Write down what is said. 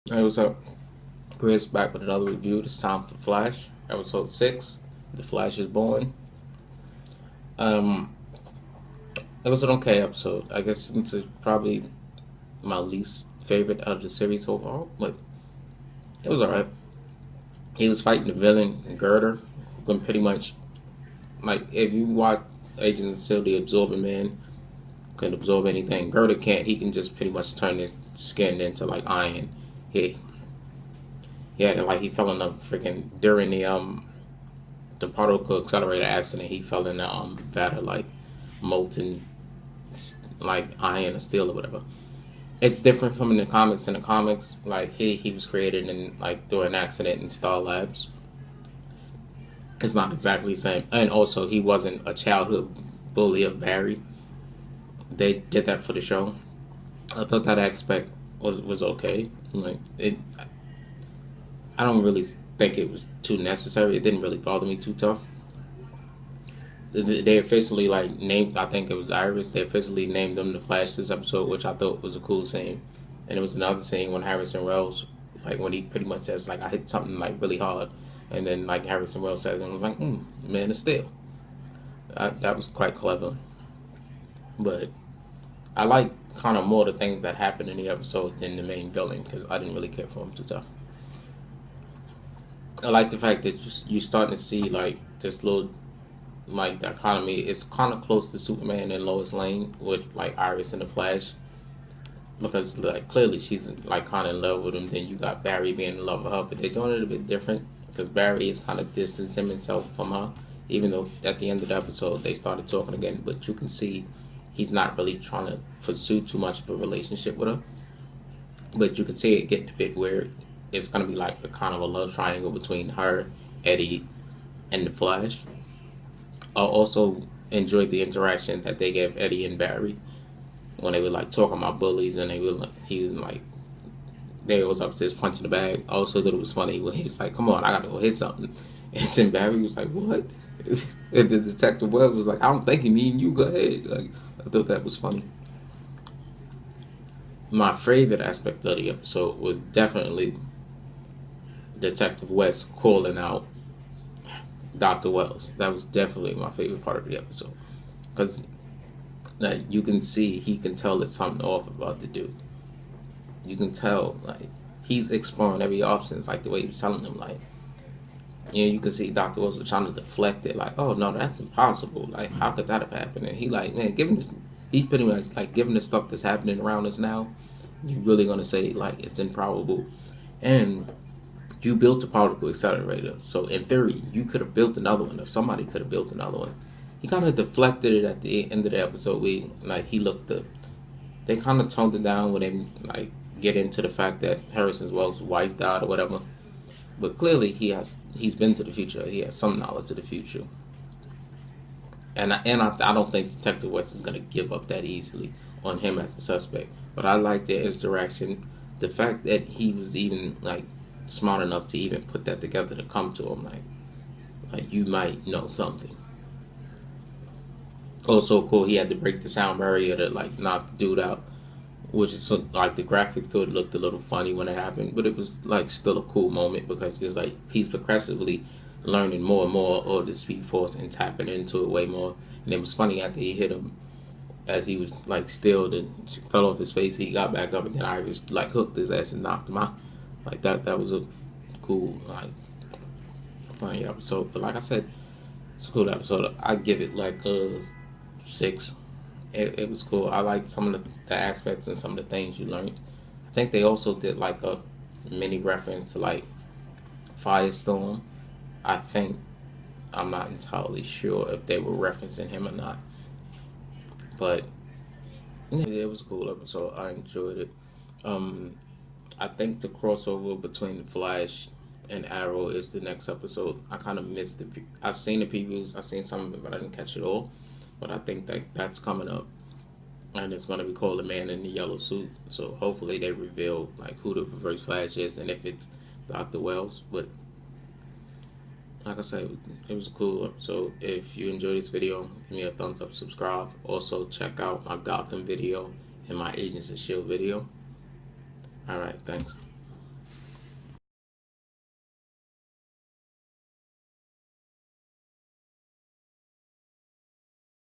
Hey, what's up? Chris back with another review. This time for Flash, episode 6. The Flash is born. Um, it was an okay episode. I guess it's probably my least favorite out of the series overall, but it was alright. He was fighting the villain, Girder, who can pretty much, like, if you watch Agents of S.H.I.E.L.D., the Absorbing Man can absorb anything. Girder can't. He can just pretty much turn his skin into, like, iron. He, yeah, like, he fell in the freaking, during the particle accelerator accident, he fell in the vat of like molten like iron or steel or whatever. It's different from in the comics. In the comics, like he was created in like through an accident in Star Labs. It's not exactly the same. And also, he wasn't a childhood bully of Barry. They did that for the show. I thought that aspect was okay. Like it, I don't really think it was too necessary. It didn't really bother me too tough. They officially like named. I think it was Iris. They officially named them the Flash this episode, which I thought was a cool scene. And it was another scene when Harrison Wells, like when he pretty much says like I hit something like really hard, and then like Harrison Wells says, and I was like, Man of Steel. That was quite clever. But I like kind of more the things that happened in the episode than the main villain because I didn't really care for him too tough. I like the fact that you starting to see like this little like the economy is kind of close to Superman and Lois Lane with like Iris and the Flash because like clearly she's like kind of in love with him. Then you got Barry being in love with her, but they're doing it a bit different because Barry is kind of distancing himself from her. Even though at the end of the episode they started talking again, but you can see he's not really trying to pursue too much of a relationship with her. But you can see it getting a bit weird. It's gonna be like a kind of a love triangle between her, Eddie, and the Flash. I also enjoyed the interaction that they gave Eddie and Barry when they were like talking about bullies and they were like, he was like they was upstairs punching the bag. I also thought it was funny when he was like, "Come on, I gotta go hit something," and then Barry was like, "What?" And the detective Wells was like, "I don't think he mean you. Go ahead." Like I thought that was funny. My favorite aspect of the episode was definitely Detective West calling out Dr. Wells. That was definitely my favorite part of the episode because like you can see he can tell it's something off about the dude. You can tell like he's exploring every option. It's like the way he was telling him like you can see Dr. Wells was trying to deflect it like, oh no, that's impossible. Like how could that have happened? And he like, man, he's pretty much like given the stuff that's happening around us now, you really gonna say like it's improbable. And you built a particle accelerator, so in theory, you could have built another one, or somebody could have built another one. He kind of deflected it at the end of the episode. He looked up. They kind of toned it down when they like get into the fact that Harrison Wells' wife died or whatever. But clearly, he's been to the future. He has some knowledge of the future, I don't think Detective West is gonna give up that easily on him as a suspect. But I like their interaction. The fact that he was even like smart enough to even put that together to come to him like you might know something. Also cool, he had to break the sound barrier to like knock the dude out, which is like the graphics to it looked a little funny when it happened, but it was like still a cool moment because it's like he's progressively learning more and more of the Speed Force and tapping into it way more. And it was funny after he hit him as he was like still and fell off his face, he got back up and then Iris like hooked his ass and knocked him out. Like that was a cool like funny episode. But like I said, it's a cool episode. I give it like a 6. It was cool. I liked some of the aspects and some of the things you learned. I think they also did like a mini reference to like Firestorm. I think I'm not entirely sure if they were referencing him or not, but yeah, it was a cool episode. I enjoyed it. Um, I think the crossover between Flash and Arrow is the next episode. I kind of missed the. I've seen the previews. I've seen some of it, but I didn't catch it all. But I think that that's coming up, and it's gonna be called The Man in the Yellow Suit. So hopefully they reveal like who the Reverse Flash is and if it's Dr. Wells. But like I said, it was a cool episode. If you enjoyed this video, give me a thumbs up, subscribe. Also check out my Gotham video and my Agents of Shield video. All right, thanks.